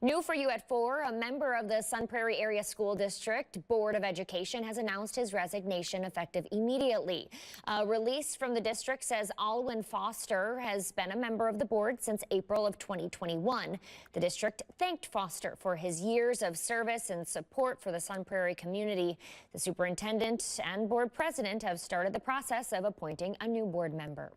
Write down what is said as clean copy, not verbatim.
New for you at 4, a member of the Sun Prairie Area School District Board of Education has announced his resignation effective immediately. A release from the district says Alwyn Foster has been a member of the board since April of 2021. The district thanked Foster for his years of service and support for the Sun Prairie community. The superintendent and board president have started the process of appointing a new board member.